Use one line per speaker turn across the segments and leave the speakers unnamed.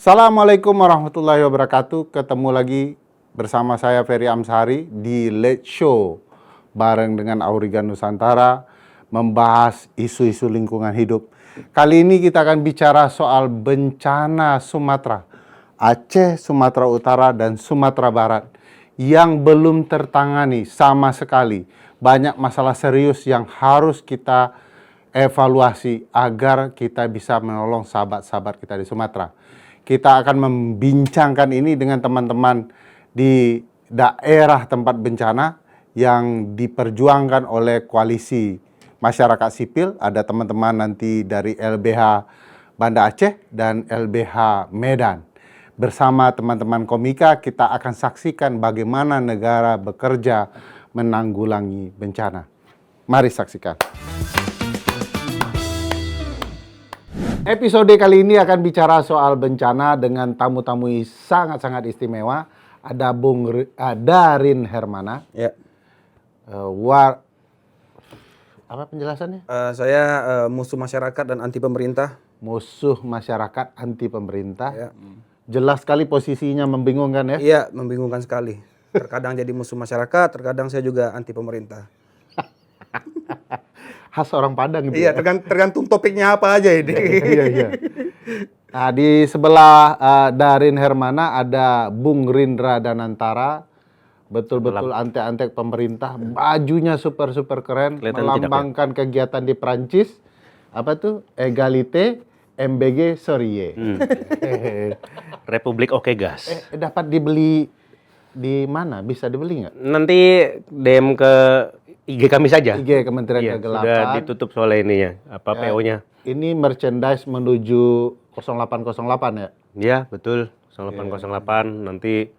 Assalamualaikum warahmatullahi wabarakatuh. Ketemu lagi bersama saya Ferry Amsari di Late Show bareng dengan Auriga Nusantara membahas isu-isu lingkungan hidup. Kali ini kita akan bicara soal bencana Sumatera, Aceh, Sumatera Utara, dan Sumatera Barat yang belum tertangani sama sekali. Banyak masalah serius yang harus kita evaluasi agar kita bisa menolong sahabat-sahabat kita di Sumatera. Kita akan membincangkan ini dengan teman-teman di daerah tempat bencana yang diperjuangkan oleh koalisi masyarakat sipil. Ada teman-teman nanti dari LBH Banda Aceh dan LBH Medan. Bersama teman-teman Komika kita akan saksikan bagaimana negara bekerja menanggulangi bencana. Mari saksikan. Episode kali ini akan bicara soal bencana dengan tamu-tamu sangat-sangat istimewa. Ada Darin Hermana.
Ya.
Apa penjelasannya?
Saya musuh masyarakat dan anti pemerintah.
Musuh masyarakat anti pemerintah.
Ya.
Jelas sekali posisinya membingungkan ya?
Iya, membingungkan sekali. Terkadang jadi musuh masyarakat, terkadang saya juga anti pemerintah.
Khas orang Padang gitu.
Iya, tergantung topiknya apa aja ini.
Iya. Nah, di sebelah Darin Hermana ada Bung Rindra Danantara. Betul-betul antek-antek pemerintah. Bajunya super-super keren.
Kelihatan
melambangkan kegiatan di Prancis. Apa tuh? Egalite, MBG, Sorie.
Republik Oke Gas.
Dapat dibeli di mana? Bisa dibeli nggak?
Nanti DM ke IG kami saja.
IG Kementerian
Iya,
Kegelapan.
sudah ditutup soalnya ininya, PO-nya.
Ini merchandise menuju 0808 ya?
Iya, betul. 0808 nanti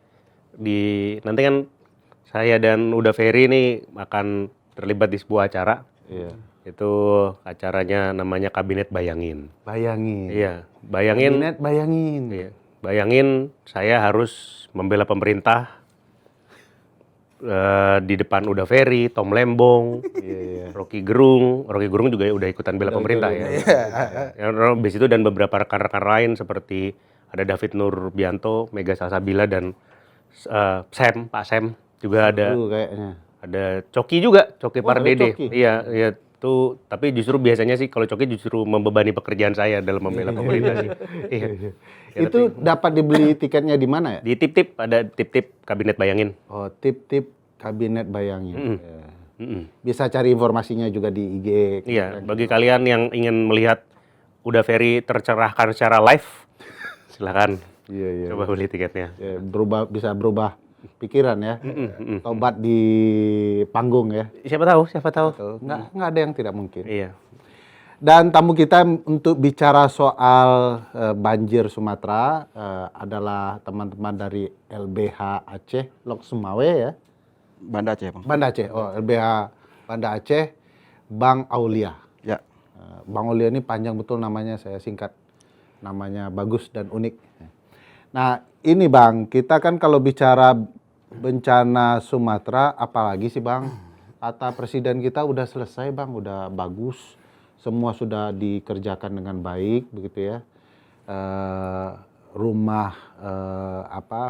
kan saya dan Uda Ferry ini akan terlibat di sebuah acara.
Iya.
Itu acaranya namanya Kabinet Bayangin.
Bayangin.
Iya, bayangin.
Kabinet bayangin.
Iya, bayangin saya harus membela pemerintah di depan Uda Ferry, Tom Lembong, Rocky Gerung juga udah ikutan bela pemerintah ya. Habis itu dan beberapa rekan-rekan lain seperti ada David Nurbianto, Mega Salsabila dan Pak Sam juga ada.
Kayaknya.
Ada Coki juga, Coki Pardede.
Coki.
Iya tuh, tapi justru biasanya sih kalau Coki justru membebani pekerjaan saya dalam membela pemerintah sih. Iya.
Itu dapat dibeli tiketnya di mana ya?
Di tip-tip ada tip-tip Kabinet Bayangin.
Oh, tip-tip Kabinet Bayangin. Ya. Bisa cari informasinya juga di IG.
Iya, bagi kalian yang ingin melihat Uda Ferry tercerahkan secara live, silakan.
Iya.
Coba beli tiketnya.
Ya, bisa berubah pikiran ya. Tobat di panggung ya.
Siapa tahu.
Nggak ada yang tidak mungkin.
Iya.
Dan tamu kita untuk bicara soal banjir Sumatera adalah teman-teman dari LBH Aceh, Lok Sumawe ya.
Banda Aceh, Bang.
Banda Aceh, LBH Banda Aceh, Bang Aulia.
Ya.
Bang Aulia ini panjang betul namanya, saya singkat. Namanya bagus dan unik. Nah ini Bang, kita kan kalau bicara bencana Sumatera, apalagi sih Bang, kata Presiden kita udah selesai Bang, udah bagus. Semua sudah dikerjakan dengan baik begitu ya. Rumah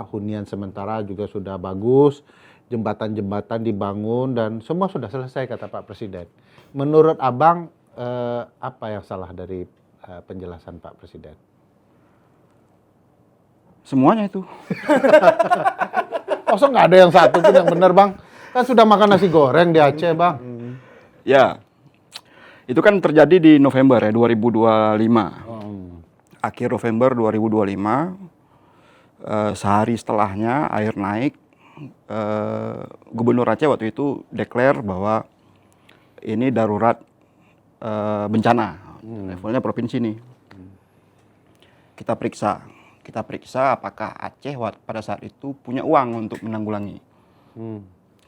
hunian sementara juga sudah bagus, jembatan-jembatan dibangun dan semua sudah selesai kata Pak Presiden. Menurut Abang apa yang salah dari penjelasan Pak Presiden?
Semuanya itu.
Masa nggak ada yang satu pun yang benar Bang? Kan sudah makan nasi goreng di Aceh Bang.
Ya. Itu kan terjadi di November ya, 2025. Akhir November 2025, sehari setelahnya air naik, Gubernur Aceh waktu itu declare bahwa ini darurat bencana, levelnya provinsi nih. Kita periksa apakah Aceh pada saat itu punya uang untuk menanggulangi.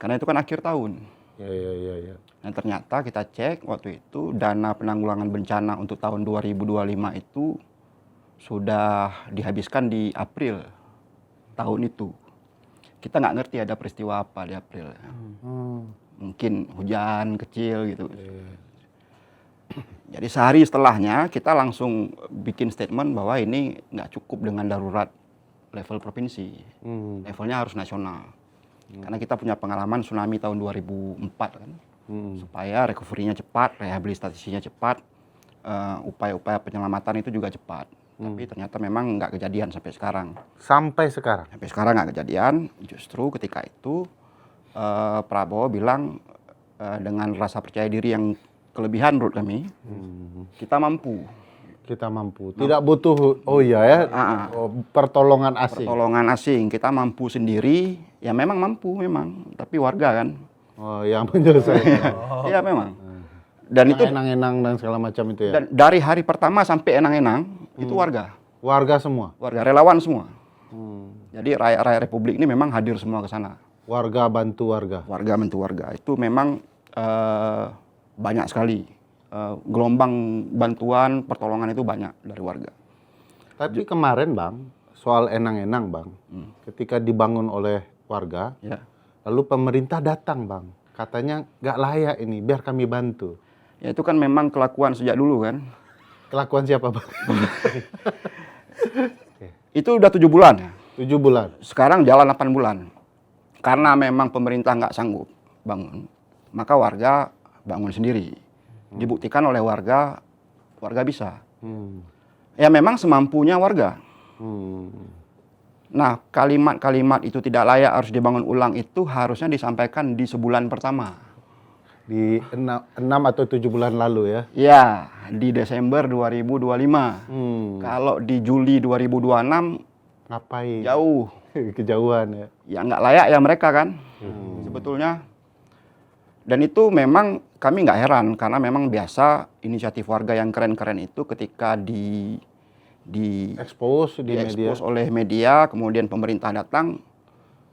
Karena itu kan akhir tahun.
Iya.
Dan ternyata kita cek waktu itu dana penanggulangan bencana untuk tahun 2025 itu sudah dihabiskan di April tahun itu. Kita nggak ngerti ada peristiwa apa di April. Mungkin hujan kecil gitu. Jadi sehari setelahnya kita langsung bikin statement bahwa ini nggak cukup dengan darurat level provinsi, levelnya harus nasional. Karena kita punya pengalaman tsunami tahun 2004 kan, supaya recovery-nya cepat, rehabilitasinya cepat, upaya-upaya penyelamatan itu juga cepat. Tapi ternyata memang nggak kejadian sampai sekarang.
Sampai sekarang.
Sampai sekarang nggak kejadian. Justru ketika itu Prabowo bilang dengan rasa percaya diri yang kelebihan menurut kami, kita mampu.
Kita mampu. Tidak butuh, oh iya ya, pertolongan asing.
Pertolongan asing, kita mampu sendiri. Ya memang mampu memang, tapi warga kan.
Oh, yang menyelesaikan.
Iya memang. Dan itu
Enang-enang dan segala macam itu ya.
dan dari hari pertama sampai enang-enang itu warga.
Warga semua.
Warga relawan semua. Jadi rakyat Republik ini memang hadir semua ke sana.
Warga bantu warga.
Warga bantu warga. Itu memang banyak sekali. Gelombang bantuan, pertolongan itu banyak dari warga.
Tapi kemarin Bang, soal enang-enang Bang, ketika dibangun oleh warga,
Ya.
lalu pemerintah datang Bang, katanya nggak layak ini, biar kami bantu.
Ya itu kan memang kelakuan sejak dulu kan.
Kelakuan siapa Bang?
Itu udah 7 bulan.
7 bulan.
Sekarang jalan 8 bulan. Karena memang pemerintah nggak sanggup bangun, maka warga bangun sendiri. Dibuktikan oleh warga bisa. Ya memang semampunya warga. Nah, kalimat-kalimat itu tidak layak harus dibangun ulang itu harusnya disampaikan di sebulan pertama.
Di 6 atau 7 bulan lalu ya.
Ya, di Desember 2025. Kalau di Juli 2026
Ngapain?
jauh.
Kejauhan ya.
Ya nggak layak ya mereka kan sebetulnya. Dan itu memang kami nggak heran karena memang biasa inisiatif warga yang keren-keren itu ketika
Expose di media.
diekspos oleh media, kemudian pemerintah datang,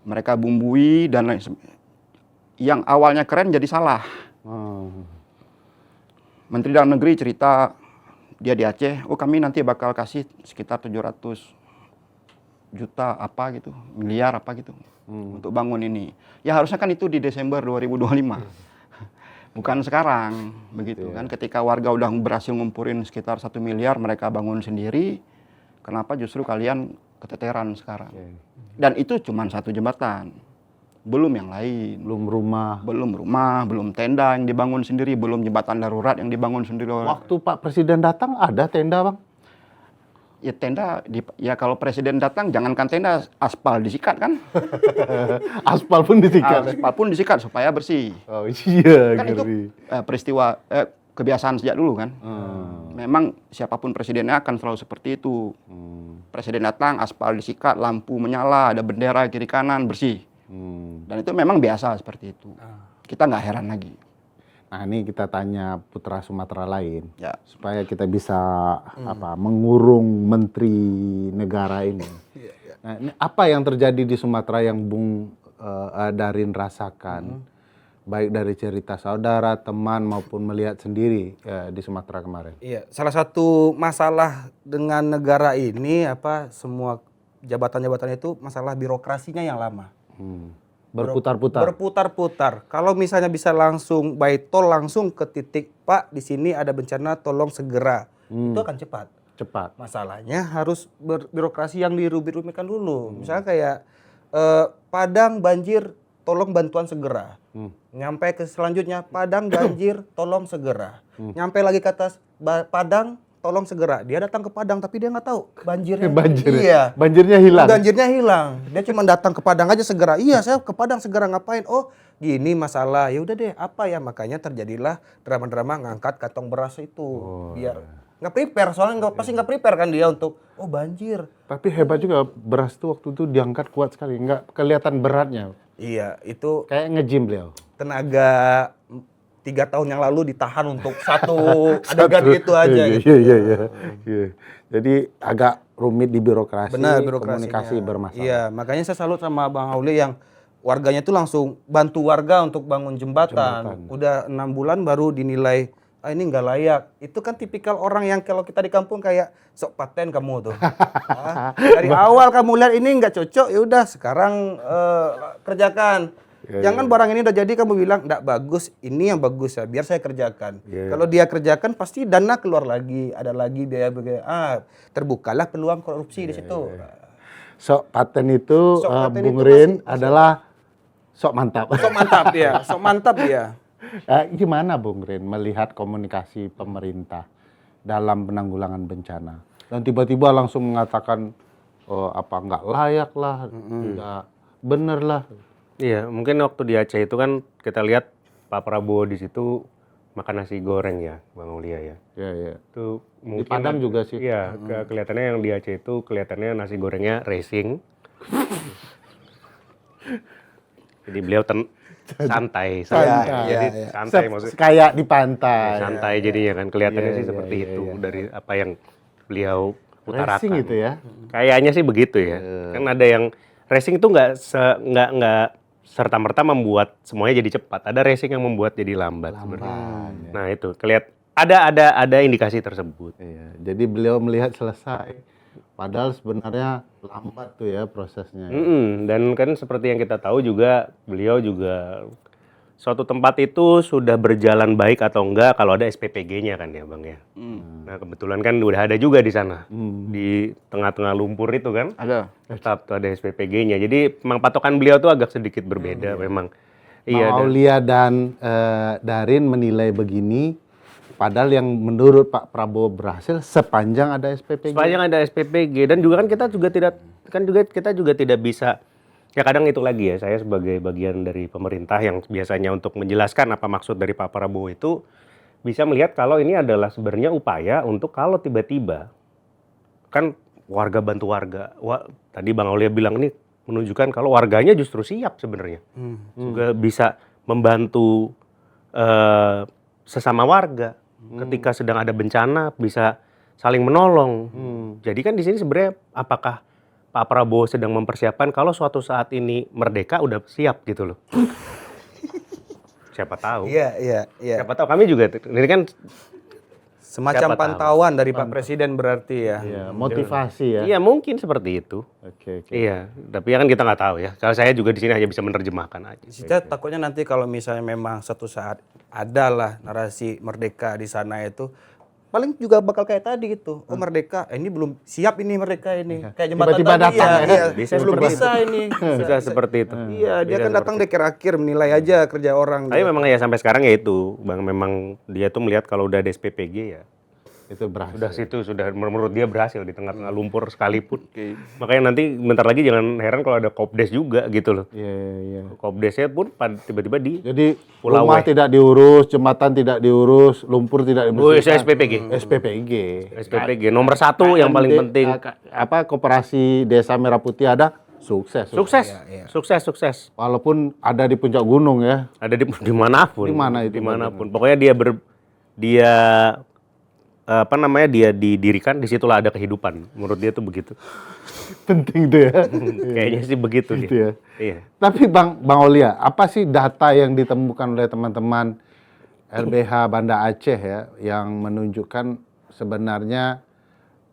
mereka bumbui dan lain yang awalnya keren jadi salah. Menteri Dalam Negeri cerita dia di Aceh, oh kami nanti bakal kasih sekitar 700 juta apa gitu, miliar apa gitu untuk bangun ini. Ya harusnya kan itu di Desember 2025. Bukan sekarang, begitu kan. Ketika warga udah berhasil ngumpulin sekitar 1 miliar, mereka bangun sendiri, kenapa justru kalian keteteran sekarang? Dan itu cuma satu jembatan, belum yang lain. Belum rumah, belum tenda yang dibangun sendiri, belum jembatan darurat yang dibangun sendiri.
Waktu Pak Presiden datang ada tenda Bang?
Ya tenda, ya kalau presiden datang jangankan tenda, aspal disikat kan?
Aspal pun disikat.
Aspal pun disikat supaya bersih.
Oh iya,
Kan itu peristiwa kebiasaan sejak dulu kan. Memang siapapun presidennya akan selalu seperti itu. Presiden datang, aspal disikat, lampu menyala, ada bendera kiri kanan, bersih. Dan itu memang biasa seperti itu. Kita nggak heran lagi.
Nah ini kita tanya putra Sumatera lain,
Ya.
supaya kita bisa mengurung menteri negara ini. Nah, ini apa yang terjadi di Sumatera yang Bung Darin rasakan, baik dari cerita saudara, teman maupun melihat sendiri di Sumatera kemarin?
Iya, salah satu masalah dengan negara ini semua jabatan-jabatan itu masalah birokrasinya yang lama.
Berputar-putar.
Berputar-putar. Kalau misalnya bisa langsung by tol langsung ke titik Pak di sini ada bencana tolong segera. Itu akan cepat.
Cepat.
Masalahnya harus birokrasi yang dirumit-rumitkan dulu. Misalnya kayak Padang banjir tolong bantuan segera. Nyampe ke selanjutnya Padang banjir tolong segera. Nyampe lagi ke atas Padang tolong segera. Dia datang ke Padang tapi dia nggak tahu banjirnya. Iya.
Banjirnya hilang.
Banjirnya hilang. Dia cuma datang ke Padang aja segera. Iya, saya ke Padang segera ngapain? Oh, gini masalah. Ya udah deh, apa ya? Makanya terjadilah drama-drama ngangkat kantong beras itu. Biar nggak prepare, soalnya pasti nggak prepare kan dia untuk banjir.
Tapi hebat juga beras tuh waktu itu diangkat kuat sekali, nggak kelihatan beratnya.
Iya, itu
Kayak nge-gym beliau.
tenaga 3 tahun yang lalu ditahan untuk satu adegan itu aja. Gitu.
Iya. Jadi agak rumit di birokrasi,
Benar, birokrasinya.
komunikasi bermasalah.
Iya, makanya saya salut sama Bang Auli yang warganya itu langsung bantu warga untuk bangun jembatan. Udah 6 bulan baru dinilai ini nggak layak. Itu kan tipikal orang yang kalau kita di kampung kayak sok paten kamu tuh. Dari awal kamu lihat ini nggak cocok, ya udah sekarang kerjakan. Jangan barang ini udah jadi kamu bilang enggak bagus, ini yang bagus ya, biar saya kerjakan. Kalau dia kerjakan pasti dana keluar lagi, ada lagi biaya terbukalah peluang korupsi di situ.
Sok paten itu,
Sok paten
Bung
itu
Rin
masih-
adalah sok mantap.
Sok mantap dia, sok mantap dia.
Gimana Bung Rin melihat komunikasi pemerintah dalam penanggulangan bencana? Dan tiba-tiba langsung mengatakan nggak layak lah, nggak bener lah.
Iya, mungkin waktu di Aceh itu kan kita lihat Pak Prabowo di situ makan nasi goreng ya, Bang Aulia ya.
Ya, ya.
Itu
Di
mungkin
Padang juga sih.
Iya, kelihatannya yang di Aceh itu kelihatannya nasi gorengnya racing. Jadi beliau santai, jadi
iya.
santai maksudnya.
Kayak di pantai.
Santai jadinya kan kelihatannya
Iya,
sih
iya,
seperti
iya,
itu
iya.
dari apa yang beliau utarakan.
Racing itu ya.
Kayaknya sih begitu ya. Kan ada yang racing itu nggak serta-merta membuat semuanya jadi cepat. Ada racing yang membuat jadi lambat sebenarnya.
ya.
Nah, itu ada indikasi tersebut.
Iya, jadi beliau melihat selesai. Padahal sebenarnya lambat tuh ya prosesnya.
Dan kan seperti yang kita tahu juga beliau juga suatu tempat itu sudah berjalan baik atau enggak kalau ada SPPG-nya kan ya Bang ya. Nah kebetulan kan udah ada juga di sana di tengah-tengah lumpur itu kan.
Ada.
Tetap tuh ada SPPG-nya. Jadi memang patokan beliau tuh agak sedikit berbeda memang. Iya.
Mau Aulia dan Darin menilai begini, padahal yang menurut Pak Prabowo berhasil sepanjang ada SPPG.
Sepanjang ada SPPG dan juga kan kita juga tidak bisa. Ya kadang itu lagi ya, saya sebagai bagian dari pemerintah yang biasanya untuk menjelaskan apa maksud dari Pak Prabowo itu bisa melihat kalau ini adalah sebenarnya upaya untuk kalau tiba-tiba kan warga bantu warga. Tadi Bang Aulia bilang ini menunjukkan kalau warganya justru siap sebenarnya. Juga bisa membantu sesama warga ketika sedang ada bencana bisa saling menolong. Jadi kan di sini sebenarnya apakah Pak Prabowo sedang mempersiapkan kalau suatu saat ini merdeka udah siap gitu loh. Siapa tahu.
Iya.
Siapa tahu kami juga ini kan
Semacam
Siapa tahu.
pantauan dari Pak Presiden berarti ya.
Iya, motivasi ya.
iya mungkin seperti itu.
Oke.
Iya, tapi kan kita nggak tahu ya. Kalau saya juga di sini hanya bisa menerjemahkan aja.
Kita takutnya nanti kalau misalnya memang suatu saat adalah narasi merdeka di sana itu paling juga bakal kayak tadi gitu. Oh merdeka, ini belum siap ini merdeka ini. Kayak jembatan
Tiba-tiba
tadi
datang
ya.
ya.
Iya,
Bisa
belum
seperti
bisa ini.
Bisa seperti itu.
Iya, dia kan datang di akhir menilai aja kerja orang.
Tapi memang ya sampai sekarang ya itu, Bang, memang dia tuh melihat kalau udah ada SPPG ya.
Itu berhasil.
Sudah menurut dia berhasil di tengah-tengah lumpur sekalipun.
Oke.
Makanya nanti bentar lagi jangan heran kalau ada Kopdes juga gitu loh.
Iya.
Kopdesnya pun tiba-tiba di
Jadi
Pulau
rumah
W.
tidak diurus, jembatan tidak diurus, lumpur tidak dibersihkan.
SPPG.
SPPG.
SPPG nomor satu yang paling penting.
Koperasi Desa Merah Putih ada sukses.
Sukses.
Walaupun ada di puncak gunung ya.
Ada dimanapun.
Di mana itu
Dimanapun. Pokoknya dia didirikan, disitulah ada kehidupan. Menurut dia tuh begitu.
Penting tuh ya.
Kayaknya sih begitu
Gitu
dia.
ya.
Iya.
Tapi Bang Aulia, apa sih data yang ditemukan oleh teman-teman LBH Banda Aceh ya yang menunjukkan sebenarnya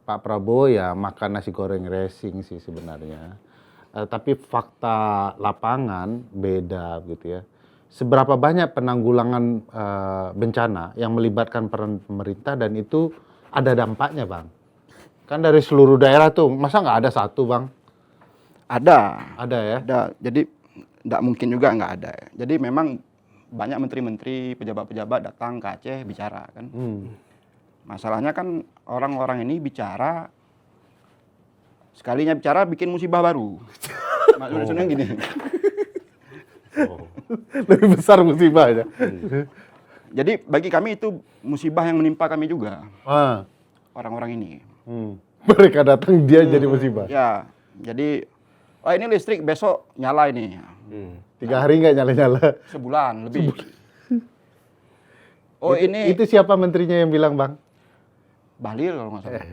Pak Prabowo ya makan nasi goreng racing sih sebenarnya. Tapi fakta lapangan beda gitu ya. Seberapa banyak penanggulangan bencana yang melibatkan peran pemerintah dan itu ada dampaknya Bang? Kan dari seluruh daerah tuh, masa nggak ada satu Bang?
Ada.
Ada ya?
Ada. Jadi nggak mungkin juga nggak ada. Jadi memang banyak menteri-menteri, pejabat-pejabat datang ke Aceh bicara kan. Masalahnya kan orang-orang ini bicara, sekalinya bicara bikin musibah baru. Maksudnya gini.
Lebih besar musibahnya.
Jadi bagi kami itu musibah yang menimpa kami juga. Orang-orang ini.
Mereka datang dia jadi musibah.
Ya, jadi ini listrik besok nyala ini.
3 hari nggak nyala-nyala.
Sebulan lebih.
Itu siapa menterinya yang bilang Bang?
Bahlil kalau nggak salah.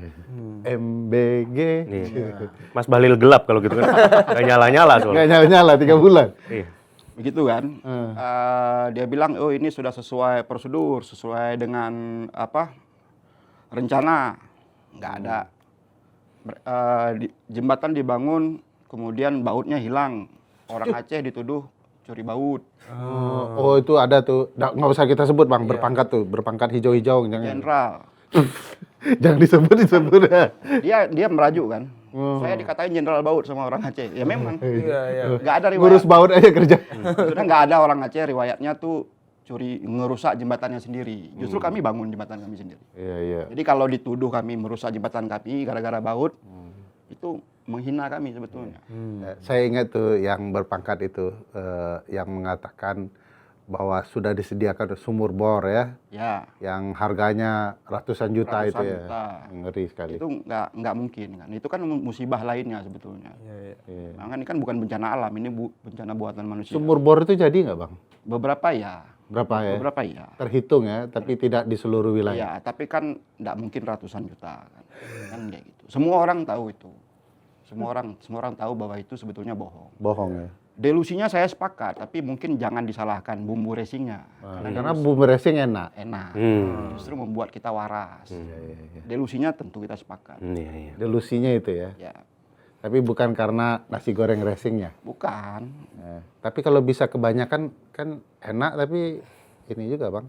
MBG.
Iya. Mas Bahlil gelap kalau gitu kan. Nggak nyala-nyala soalnya.
Nggak nyala-nyala 3 bulan.
Iya.
Begitu kan. Dia bilang, ini sudah sesuai prosedur, sesuai dengan rencana. Nggak ada. Jembatan dibangun, kemudian bautnya hilang. Orang Aceh dituduh curi baut,
Oh, itu ada tuh. Nggak usah kita sebut bang, berpangkat tuh, berpangkat hijau-hijau jangan.
jenderal.
Jangan disebut.
Dia merajuk kan. Saya dikatain jenderal baut sama orang Aceh. Ya memang.
Iya.
Nggak ada
Ngurus
riwayat.
baut aja kerja.
Sudah nggak ada orang Aceh riwayatnya tuh curi ngerusak jembatannya sendiri. Justru kami bangun jembatan kami sendiri.
Iya.
Jadi kalau dituduh kami merusak jembatan kami gara-gara baut, itu menghina kami sebetulnya.
Saya ingat tuh yang berpangkat itu yang mengatakan bahwa sudah disediakan sumur bor ya,
Ya,
yang harganya ratusan juta itu
Ratusan
ya.
juta.
Ngeri sekali.
itu nggak mungkin kan. Itu kan musibah lainnya sebetulnya.
Iya.
Nah, ini kan bukan bencana alam, ini bencana buatan manusia.
Sumur bor itu jadi nggak bang?
Beberapa ya,
Berapa ya?
beberapa ya.
Terhitung ya, tapi tidak di seluruh wilayah.
Iya, tapi kan nggak mungkin ratusan juta kan. Kan kayak gitu. Semua orang tahu itu. Semua orang tahu bahwa itu sebetulnya bohong.
Bohong ya.
Delusinya saya sepakat, tapi mungkin jangan disalahkan bumbu racingnya.
Karena bumbu racing enak.
Enak, justru membuat kita waras. Delusinya tentu kita sepakat.
Iya.
Delusinya itu ya.
Ya,
Tapi bukan karena nasi goreng racingnya.
bukan.
Tapi kalau bisa kebanyakan kan enak, tapi ini juga bang.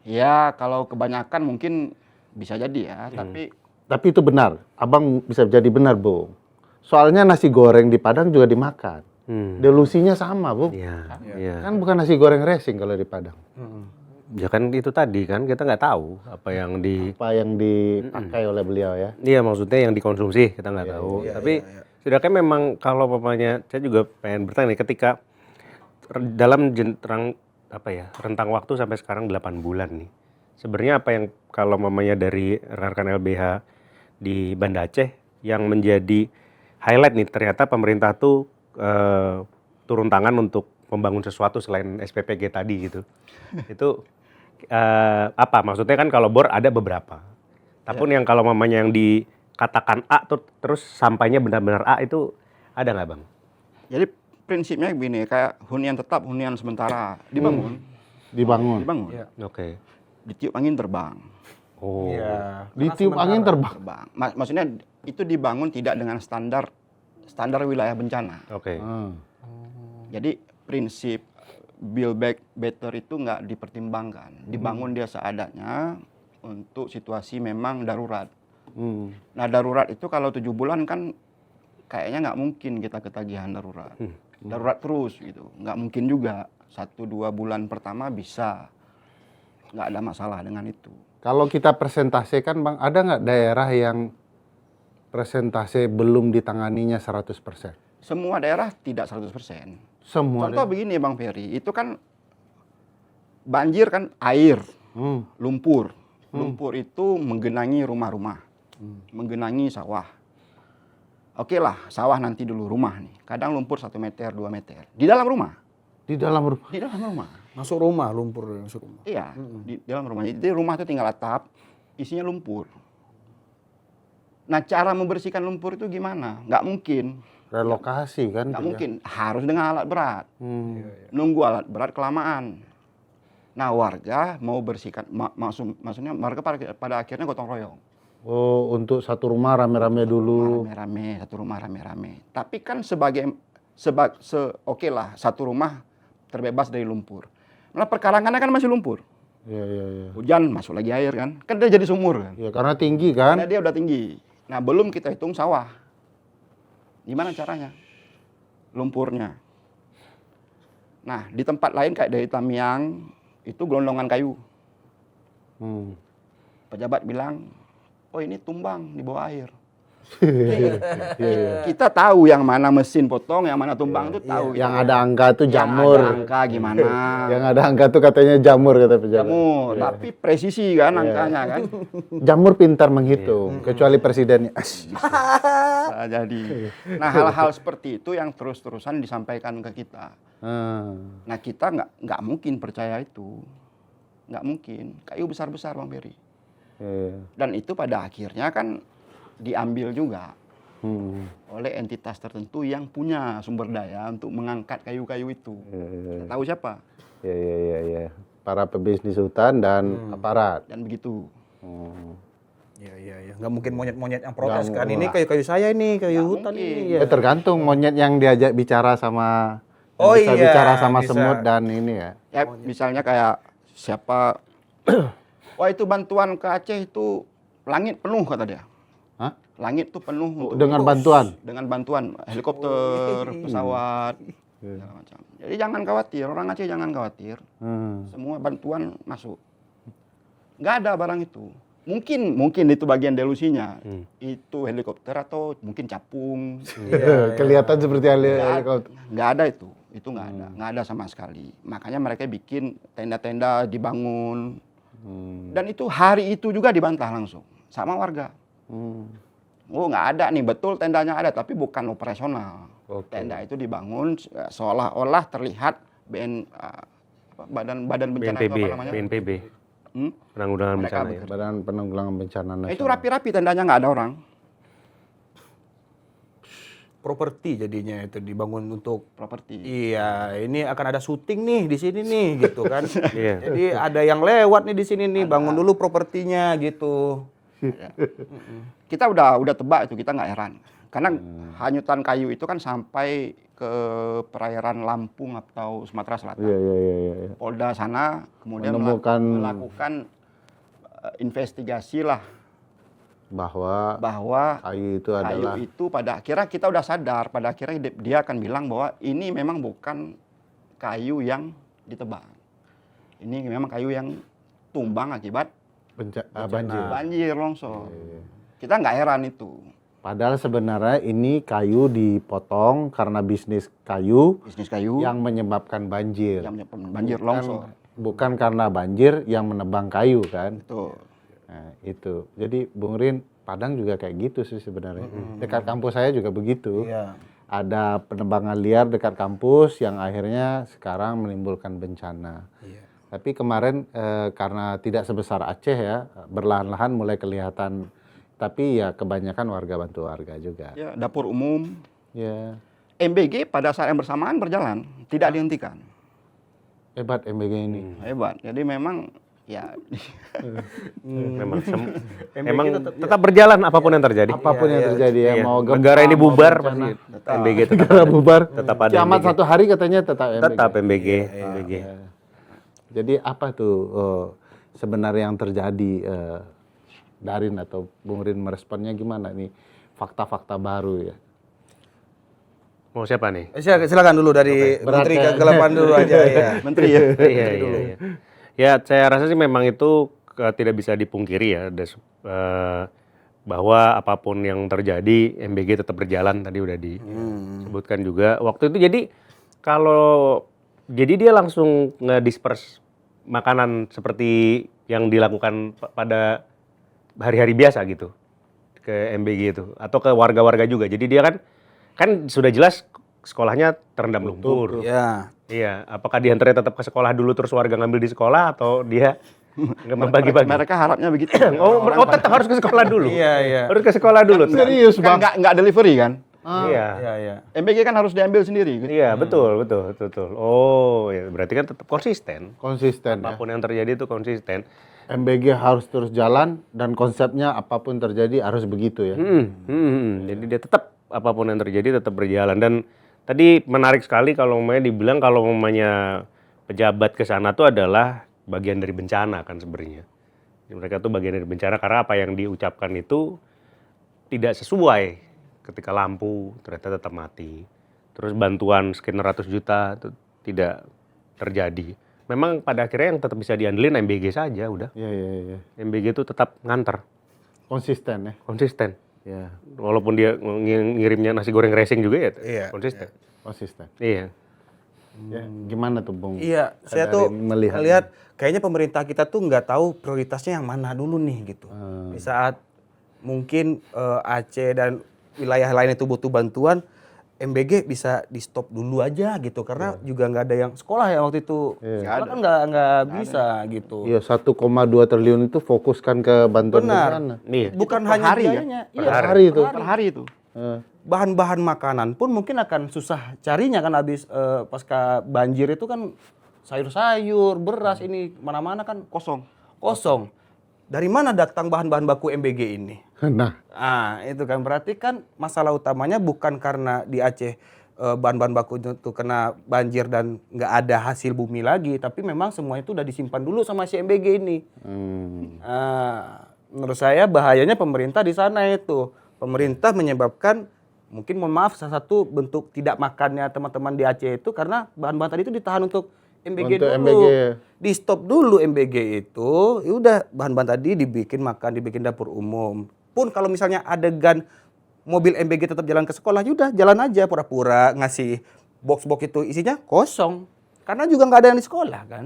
Ya, kalau kebanyakan mungkin bisa jadi ya, tapi
Tapi itu benar. Abang bisa jadi benar, Bu. Soalnya nasi goreng di Padang juga dimakan. Delusinya sama, Bu.
Iya.
Kan bukan nasi goreng racing kalau di Padang.
Ya kan itu tadi kan kita nggak tahu apa yang
Apa yang dipakai oleh beliau ya.
Iya maksudnya yang dikonsumsi kita nggak tahu. Tapi setidaknya memang kalau papanya saya juga pengen bertanya nih, ketika dalam rentang waktu sampai sekarang 8 bulan nih. Sebenarnya apa yang kalau mamanya dari rekan LBH di Banda Aceh yang menjadi highlight nih, ternyata pemerintah tuh turun tangan untuk membangun sesuatu selain SPPG tadi gitu. Itu apa? Maksudnya kan kalau bor ada beberapa. Tapi yang kalau mamanya yang dikatakan A tuh terus sampainya benar-benar A itu ada nggak bang?
jadi prinsipnya begini, kayak hunian tetap, hunian sementara dibangun,
Dibangun.
Oke.
ditiup angin terbang.
Oh.
Iya.
Ditiup angin terbang.
Maksudnya itu dibangun tidak dengan standar wilayah bencana.
Oke.
Jadi prinsip build back better itu nggak dipertimbangkan, dibangun dia seadanya untuk situasi memang darurat. Nah darurat itu kalau 7 bulan kan kayaknya nggak mungkin kita ketagihan darurat. Darurat terus gitu, nggak mungkin juga 1-2 bulan pertama bisa, nggak ada masalah dengan itu.
Kalau kita presentasikan bang, ada nggak daerah yang presentasi belum ditanganinya 100%?
Semua daerah tidak 100%.
Semua.
Contoh begini Bang Ferry, itu kan banjir kan air, lumpur. Lumpur itu menggenangi rumah-rumah, menggenangi sawah. Oke lah, sawah nanti dulu, rumah nih. Kadang lumpur 1 meter, 2 meter. Di dalam rumah.
Di dalam rumah.
Di dalam rumah.
Masuk rumah, lumpur masuk rumah.
Iya, di dalam rumah. Jadi rumah itu tinggal atap, isinya lumpur. Nah cara membersihkan lumpur itu gimana? Nggak mungkin.
Relokasi kan.
Nggak mungkin. Harus dengan alat berat. Nunggu alat berat kelamaan. Nah warga mau bersihkan, maksudnya warga pada akhirnya gotong royong.
Oh, untuk satu rumah rame-rame dulu.
Rame-rame, satu rumah rame-rame. Tapi kan oke lah, satu rumah terbebas dari lumpur. Nah perkarangannya kan masih lumpur.
Iya.
Hujan masuk lagi air kan. Kan dia jadi sumur kan.
Ya karena tinggi kan.
Karena dia udah tinggi. Nah belum kita hitung sawah. Gimana caranya? Lumpurnya. Nah di tempat lain kayak dari Tamiang, itu gelondongan kayu. Pejabat bilang, oh ini tumbang di bawah air. Kita tahu yang mana mesin potong, yang mana tumbang itu tahu.
Yang ada angka itu jamur.
Yang ada angka gimana?
Yang ada angka itu katanya jamur kata pejabat.
Jamur, tapi presisi kan angkanya kan.
Jamur pintar menghitung, kecuali presidennya.
Nah, jadi, nah hal-hal seperti itu yang terus-terusan disampaikan ke kita. Nah kita nggak mungkin percaya itu, nggak mungkin. Kayu besar-besar Bang Ferry. Dan itu pada akhirnya kan diambil juga oleh entitas tertentu yang punya sumber daya untuk mengangkat kayu-kayu itu. Tahu siapa?
Iya. Para pebisnis hutan dan aparat.
Dan begitu.
Iya. Nggak mungkin monyet-monyet yang protes
Nggak
kan.
mungkin.
Ini kayu-kayu saya ini, kayu
Nggak
hutan
mungkin.
ini. Ya.
Tergantung monyet yang diajak bicara sama
Oh
bisa
iya,
bicara sama
bisa.
semut dan ini ya.
Ya, misalnya kayak siapa, wah itu bantuan ke Aceh itu langit penuh kata dia.
Hah?
Langit tuh penuh untuk
Dengan bantuan.
dengan bantuan helikopter, pesawat, segala macam. Jadi jangan khawatir, orang Aceh jangan khawatir. Semua bantuan masuk. Nggak ada barang itu. Mungkin itu bagian delusinya. Itu helikopter atau mungkin capung.
Kelihatan seperti helikopter.
Nggak ada itu. Itu nggak ada sama sekali. Makanya mereka bikin tenda-tenda dibangun. Dan itu hari itu juga dibantah langsung sama warga. Oh nggak ada nih, betul tendanya ada tapi bukan operasional. Tenda itu dibangun seolah-olah terlihat badan bencana itu
BNPB,
apa
ya?
namanya?
BNPB. Penanggulangan
Mereka
bencana ya.
Badan Penanggulangan Bencana Nasional.
Itu rapi-rapi tendanya nggak ada orang.
Properti jadinya itu dibangun untuk
Properti.
iya, ini akan ada syuting nih di sini nih gitu kan.
Iya.
Jadi ada yang lewat nih di sini nih, bangun dulu propertinya gitu.
Kita udah tebak itu, kita nggak heran. Karena hanyutan kayu itu kan sampai ke perairan Lampung atau Sumatera Selatan.
Iya.
Polda sana kemudian
Menemukan
melakukan investigasi lah
bahwa
bahwa
kayu itu
kayu
adalah
itu pada akhirnya kita udah sadar, pada akhirnya dia akan bilang bahwa ini memang bukan kayu yang ditebang. Ini memang kayu yang tumbang akibat
banjir.
banjir longsor. Kita nggak heran itu.
Padahal sebenarnya ini kayu dipotong karena bisnis kayu
Bisnis kayu
yang menyebabkan banjir.
yang menyebabkan banjir longsor.
Bukan karena banjir yang menebang kayu kan.
Betul.
Nah, itu. Jadi Bung Rin, Padang juga kayak gitu sih sebenarnya. Dekat kampus saya juga begitu.
Iya.
Ada penebangan liar dekat kampus yang akhirnya sekarang menimbulkan bencana.
Iya.
Tapi kemarin karena tidak sebesar Aceh ya, berlahan-lahan mulai kelihatan. Tapi ya kebanyakan warga bantu warga juga.
Ya, dapur umum
Ya,
MBG pada saat yang bersamaan berjalan, tidak dihentikan.
hebat MBG ini.
Hebat. Jadi memang ya
Memang memang tetap berjalan apapun yang terjadi.
Apapun yang terjadi ya,
Iya.
mau gempa,
Negara ini
mau
bubar
bencana.
pasti MBG tetap
Negara bubar.
tetap ada
Kiamat
MBG.
satu hari katanya tetap MBG.
Tetap MBG, MBG.
Jadi apa tuh sebenarnya yang terjadi, Darin atau Bung Rin meresponnya gimana nih, fakta-fakta baru ya?
Mau siapa nih?
Silakan dulu dari Menteri Kegelapan dulu aja ya.
menteri ya.
Iya. Ya, saya rasa sih memang itu tidak bisa dipungkiri ya, bahwa apapun yang terjadi MBG tetap berjalan, tadi udah disebutkan juga. Waktu itu jadi dia langsung ngedisperse makanan seperti yang dilakukan pada hari-hari biasa gitu ke MBG itu atau ke warga-warga juga. Jadi dia kan sudah jelas sekolahnya terendam lumpur.
Iya.
Iya, apakah diantaranya tetap ke sekolah dulu terus warga ngambil di sekolah atau dia nggak membagi-bagi?
Mereka harapnya begitu.
Oh, tetap harus ke sekolah dulu.
Iya.
Harus ke sekolah dulu.
Serius
Kan nggak delivery kan?
Iya.
Iya.
MBG kan harus diambil sendiri. Gitu.
Iya, betul. Oh, ya berarti kan tetap konsisten.
Konsisten ya.
Apapun yang terjadi itu konsisten.
MBG harus terus jalan dan konsepnya apapun terjadi harus begitu ya.
Jadi dia tetap apapun yang terjadi tetap berjalan. Dan tadi menarik sekali kalau dibilang kalau pejabat ke sana tuh adalah bagian dari bencana kan sebenarnya. Mereka tuh bagian dari bencana karena apa yang diucapkan itu tidak sesuai. Ketika lampu ternyata tetap mati. Terus bantuan sekian ratus juta itu tidak terjadi. Memang pada akhirnya yang tetap bisa diandelin MBG saja udah.
Iya.
MBG itu tetap nganter,
Konsisten ya.
konsisten.
Ya,
Walaupun dia ngirimnya nasi goreng racing juga ya,
Iya,
konsisten.
konsisten.
Iya.
Ya, gimana tuh Bung?
Iya, saya tuh
melihat
melihat kayaknya pemerintah kita tuh nggak tahu prioritasnya yang mana dulu nih gitu. Di saat mungkin Aceh dan wilayah lain itu butuh bantuan, MBG bisa di stop dulu aja gitu karena juga nggak ada yang sekolah ya waktu itu. Sekolah kan nggak bisa gitu.
Iya, 1,2 triliun itu fokuskan ke bantuan
Benar.
bencana.
Iya.
Bukan
per
hanya
hari ya?
biayanya,
Per
iya,
hari itu.
Per hari itu.
bahan-bahan makanan pun mungkin akan susah carinya kan habis pasca banjir itu kan sayur-sayur, beras ini mana-mana kan kosong. Dari mana datang bahan-bahan baku MBG ini?
Nah,
Ah, itu kan berarti kan masalah utamanya bukan karena di Aceh bahan-bahan baku itu kena banjir dan nggak ada hasil bumi lagi, tapi memang semuanya itu udah disimpan dulu sama si MBG ini. Menurut saya bahayanya pemerintah di sana itu. Pemerintah menyebabkan mungkin mohon maaf salah satu bentuk tidak makannya teman-teman di Aceh itu karena bahan-bahan tadi itu ditahan untuk MBG
Untuk
dulu.
MBG.
Di stop dulu MBG itu, ya udah bahan-bahan tadi dibikin makan, dibikin dapur umum. Pun kalau misalnya adegan mobil MBG tetap jalan ke sekolah, ya udah jalan aja pura-pura ngasih box-box itu isinya kosong. Karena juga nggak ada yang di sekolah kan.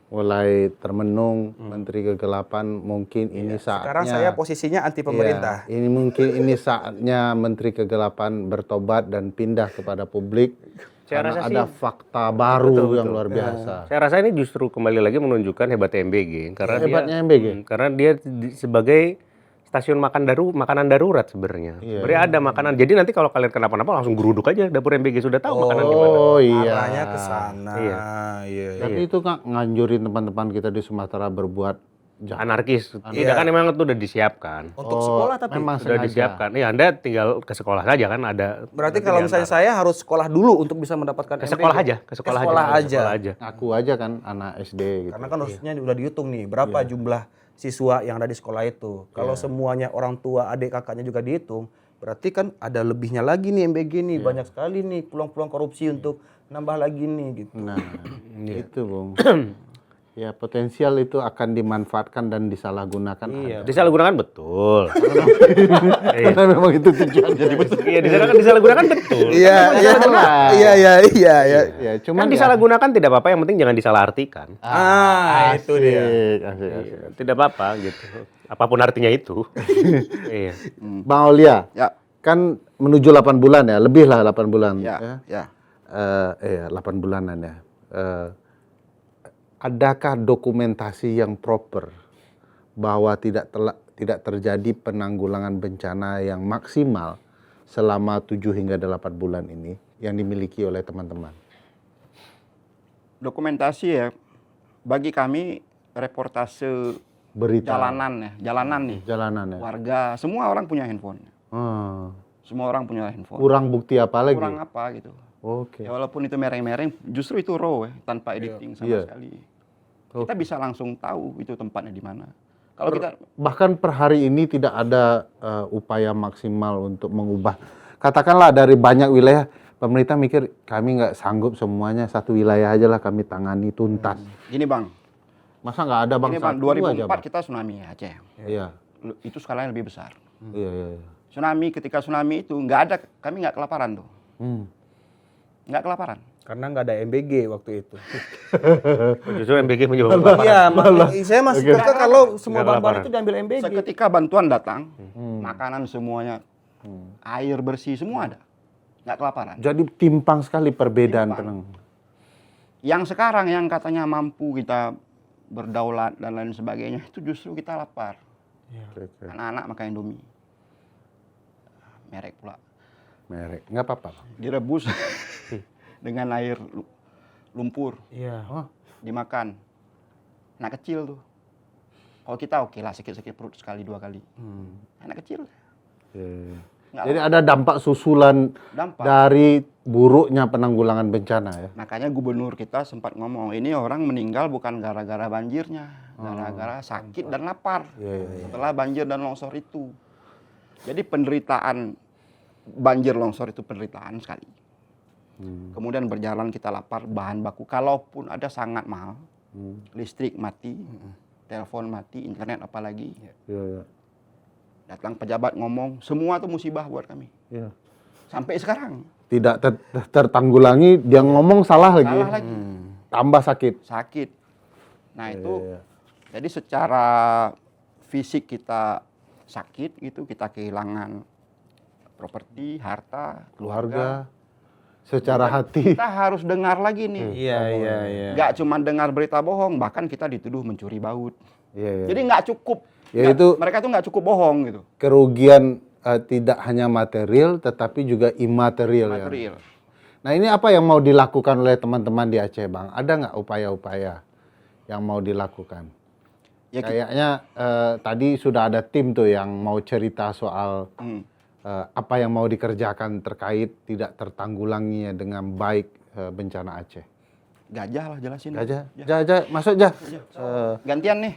Mulai termenung Menteri Kegelapan, mungkin ini saatnya.
Sekarang saya posisinya anti pemerintah.
Iya, ini mungkin ini saatnya Menteri Kegelapan bertobat dan pindah kepada publik.
Saya
Karena
rasa
ada
sih-
fakta baru yang luar biasa.
Saya rasa ini justru kembali lagi menunjukkan hebatnya MBG karena
Hebatnya
dia,
MBG.
karena dia sebagai stasiun makanan darurat sebenarnya. Sebenarnya ada makanan. Jadi nanti kalau kalian kenapa-napa langsung geruduk aja dapur MBG sudah tahu makanan gimana.
Oh iya.
Arahnya ke sana. Iya.
Tapi itu nggak nganjurin teman-teman kita di Sumatera berbuat jahat.
Anarkis. Tidak kan memang itu udah disiapkan.
Untuk sekolah tapi.
memang
Sudah
sengaja.
disiapkan. Iya, Anda tinggal ke sekolah saja kan ada.
Berarti kalau misalnya saya harus sekolah dulu untuk bisa mendapatkan
ke
MBG.
sekolah aja, ke sekolah,
sekolah
aja.
aja.
Sekolah aja.
Ngaku aja kan anak SD gitu.
Karena kan harusnya udah dihitung nih berapa jumlah siswa yang ada di sekolah itu. Kalau semuanya orang tua, adik kakaknya juga dihitung, berarti kan ada lebihnya lagi nih MBG nih, banyak sekali nih peluang-peluang korupsi untuk nambah lagi nih gitu.
Nah, itu Bung. Ya potensial itu akan dimanfaatkan dan disalahgunakan.
Iya.
Disalahgunakan betul.
Karena memang itu tujuannya. Jadi betul.
Iya, disalahgunakan betul.
Iya.
Ya,
Cuman
cuman
disalahgunakan tidak apa-apa, yang penting jangan disalahartikan.
Itu dia.
Asik.
Tidak apa-apa gitu. Apapun artinya itu. Iya.
Bang Aulia,
Ya,
kan menuju 8 bulan ya, lebih lah 8 bulan.
ya.
8 bulanan ya. Adakah dokumentasi yang proper bahwa tidak terjadi penanggulangan bencana yang maksimal selama 7 hingga 8 bulan ini yang dimiliki oleh teman-teman?
Dokumentasi ya, bagi kami reportase
Berita.
jalanan nih.
Jalanan ya.
Warga, semua orang punya handphone. Semua orang punya handphone.
Kurang bukti apa lagi?
Kurang apa gitu.
Oke.
Ya walaupun itu mereng-mereng, justru itu raw ya, tanpa editing sama
Iya.
sekali. Kita bisa langsung tahu itu tempatnya di mana. Kalau kita
Bahkan per hari ini tidak ada upaya maksimal untuk mengubah. Katakanlah dari banyak wilayah, pemerintah mikir kami nggak sanggup semuanya, satu wilayah aja lah kami tangani tuntas.
gini Bang,
Masa nggak ada bang
ini Bang,
satu
2004
aja bang?
kita tsunami Aceh.
Iya,
Itu skalanya lebih besar.
iya.
Tsunami, ketika tsunami itu nggak ada, kami nggak kelaparan tuh. Nggak kelaparan.
Karena nggak ada MBG waktu itu.
Justru MBG menyebabkan.
Iya, saya masih kekeh kalau semua
Nggak
bahan-bahan
kelaparan.
itu diambil MBG.
Seketika bantuan datang, makanan semuanya, air bersih semua ada. Nggak kelaparan.
Jadi timpang sekali perbedaan
Timpang.
tenang.
Yang sekarang yang katanya mampu kita berdaulat dan lain sebagainya, itu justru kita lapar.
Oke.
Anak-anak makan Indomie. Merek pula.
Merek, nggak apa-apa. Bang.
Direbus dengan air lumpur,
Iya.
dimakan. Anak kecil tuh. Kalau kita oke lah, sakit-sakit perut sekali 2 kali. Anak kecil.
Iya.
Nggak
Jadi ada dampak susulan
dampak.
dari buruknya penanggulangan bencana ya.
Makanya gubernur kita sempat ngomong, ini orang meninggal bukan gara-gara banjirnya, gara-gara sakit dan lapar setelah banjir dan longsor itu. Jadi penderitaan banjir longsor itu penderitaan sekali. Kemudian berjalan kita lapar, bahan baku, kalaupun ada sangat mahal, listrik mati, telepon mati, internet apalagi.
Iya.
Datang pejabat ngomong, semua itu musibah buat kami.
Iya.
Sampai sekarang,
Tidak tertanggulangi, dia ngomong salah lagi.
salah lagi.
Tambah sakit.
Sakit. Nah itu, jadi secara fisik kita sakit gitu, kita kehilangan properti, harta,
Keluarga, secara hati.
Kita harus dengar lagi nih.
Iya.
Nggak cuma dengar berita bohong, bahkan kita dituduh mencuri baut.
Iya.
Jadi nggak cukup.
Ya itu-
mereka tuh nggak cukup bohong gitu.
Kerugian tidak hanya material, tetapi juga imaterial. Ya.
Material.
Nah ini apa yang mau dilakukan oleh teman-teman di Aceh Bang? Ada nggak upaya-upaya yang mau dilakukan?
Ya,
Kayaknya tadi sudah ada tim tuh yang mau cerita soal apa yang mau dikerjakan terkait tidak tertanggulanginya dengan baik bencana Aceh.
Gajah lah jelasin.
Gajah, masuk Jah.
Gantian nih.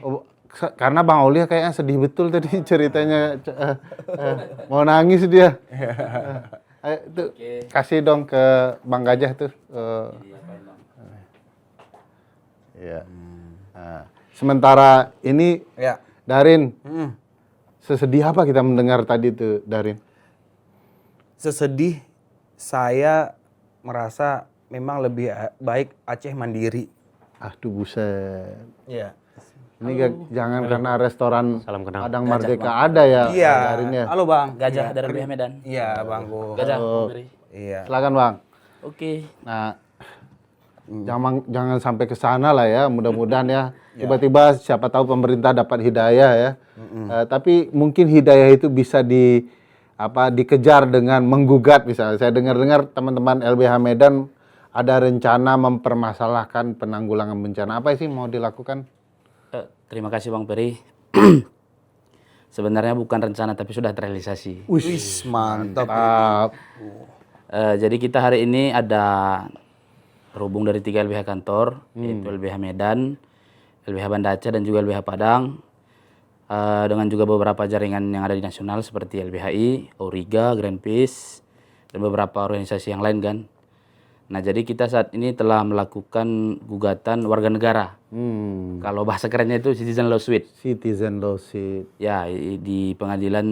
Karena Bang Aulia kayaknya sedih betul tadi ceritanya, mau nangis dia. Ayo tuh, kasih dong ke Bang Gajah tuh. Iya. Nah, sementara ini
Ya.
Darin, sesedih apa kita mendengar tadi tuh Darin?
Sesedih, saya merasa memang lebih baik Aceh mandiri.
Aduh buset.
Iya.
Ini jangan karena restoran
Salam kenal.
Padang Merdeka ada ya,
Iya.
Darin ya.
Halo Bang.
Gajah dari LBH Medan.
Iya Bang Go.
Gajah.
Oh.
Beri.
Iya.
Silakan Bang.
Oke.
Nah, jangan sampai ke sana lah ya. Mudah-mudahan ya. Tiba-tiba siapa tahu pemerintah dapat hidayah ya. Tapi mungkin hidayah itu bisa dikejar dengan menggugat misalnya. Saya dengar-dengar teman-teman LBH Medan ada rencana mempermasalahkan penanggulangan bencana. Apa sih mau dilakukan?
Terima kasih Bang Peri. Sebenarnya bukan rencana tapi sudah terrealisasi.
Wis mantap.
Jadi kita hari ini ada terhubung dari 3 LBH kantor, yaitu LBH Medan, LBH Banda Aceh dan juga LBH Padang. Dengan juga beberapa jaringan yang ada di nasional seperti LBHI, Auriga, Greenpeace, dan beberapa organisasi yang lain kan. Nah jadi kita saat ini telah melakukan gugatan warga negara. Kalau bahasa kerennya itu citizen lawsuit.
Citizen lawsuit
Ya di Pengadilan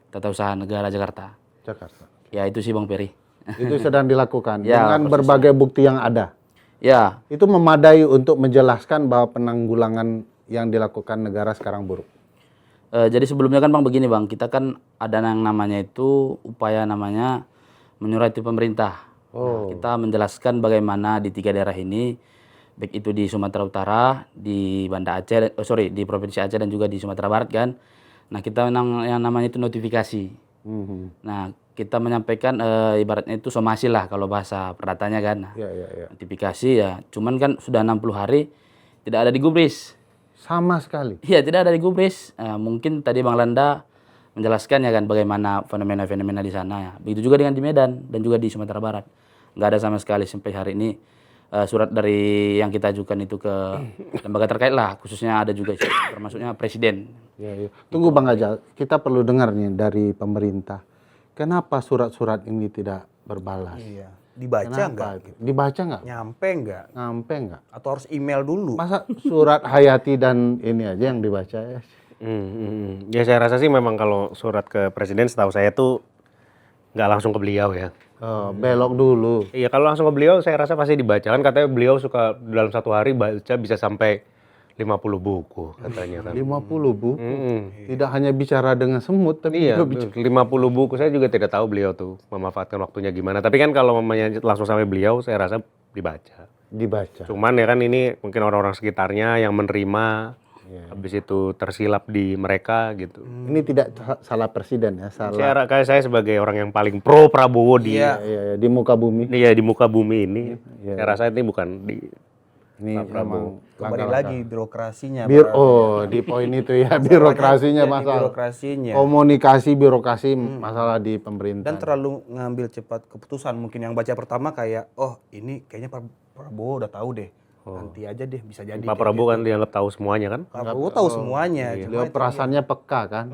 Tata Usaha Negara Jakarta.
Jakarta.
Ya itu sih Bang Peri.
Itu sedang dilakukan
Ya,
dengan berbagai bukti yang ada.
Ya,
Itu memadai untuk menjelaskan bahwa penanggulangan yang dilakukan negara sekarang buruk.
jadi sebelumnya kan Bang begini Bang, kita kan ada yang namanya itu upaya namanya menyurati pemerintah. Nah, kita menjelaskan bagaimana di 3 daerah ini, baik itu di Sumatera Utara, di Banda Aceh, di Provinsi Aceh dan juga di Sumatera Barat kan. Nah kita yang namanya itu notifikasi. Nah kita menyampaikan ibaratnya itu somasi lah kalau bahasa perdatanya kan. Nah,
Ya.
notifikasi ya, cuman kan sudah 60 hari tidak ada digubris.
Sama sekali.
Iya tidak ada digubris. Mungkin tadi Bang Landa menjelaskan ya kan bagaimana fenomena-fenomena di sana ya. Begitu juga dengan di Medan dan juga di Sumatera Barat. Nggak ada sama sekali sampai hari ini surat dari yang kita ajukan itu ke lembaga terkait lah, khususnya ada juga termasuknya Presiden.
Ya. Tunggu Bang Gajah, kita perlu dengar nih dari pemerintah. Kenapa surat-surat ini tidak berbalas?
Iya. Dibaca
Kenapa?
enggak?
Dibaca nggak?
Nyampe enggak?
Nyampe nggak?
Atau harus email dulu?
Masa surat Hayati dan ini aja yang dibaca ya?
Ya saya rasa sih memang kalau surat ke presiden setahu saya tuh nggak langsung ke beliau ya.
Belok dulu.
Iya kalau langsung ke beliau saya rasa pasti dibaca kan, katanya beliau suka dalam 1 hari baca bisa sampai 50 buku katanya kan.
50 Bu. Tidak hanya bicara dengan semut tapi
Iya,
juga bicara.
50 buku saya juga tidak tahu beliau tuh memanfaatkan waktunya gimana. Tapi kan kalau mamanya langsung sampai beliau saya rasa dibaca. Cuman ya kan ini mungkin orang-orang sekitarnya yang menerima, habis itu tersilap di mereka gitu.
Ini tidak salah presiden ya, salah.
Kayak saya sebagai orang yang paling pro Prabowo di
Iya, di muka bumi.
di muka bumi ini, saya rasa ini bukan di
Ini memang
Kembali lagi birokrasinya.
di poin itu ya, birokrasinya
Jadi
masalah.
birokrasinya.
Komunikasi birokrasi masalah di pemerintah.
Dan terlalu ngambil cepat keputusan. Mungkin yang baca pertama kayak, oh ini kayaknya Pak Prabowo udah tahu deh. Nanti aja deh, bisa jadi.
Pak Prabowo kan dianggap tahu semuanya kan?
Pak Prabowo tahu semuanya.
Beliau perasaannya peka kan,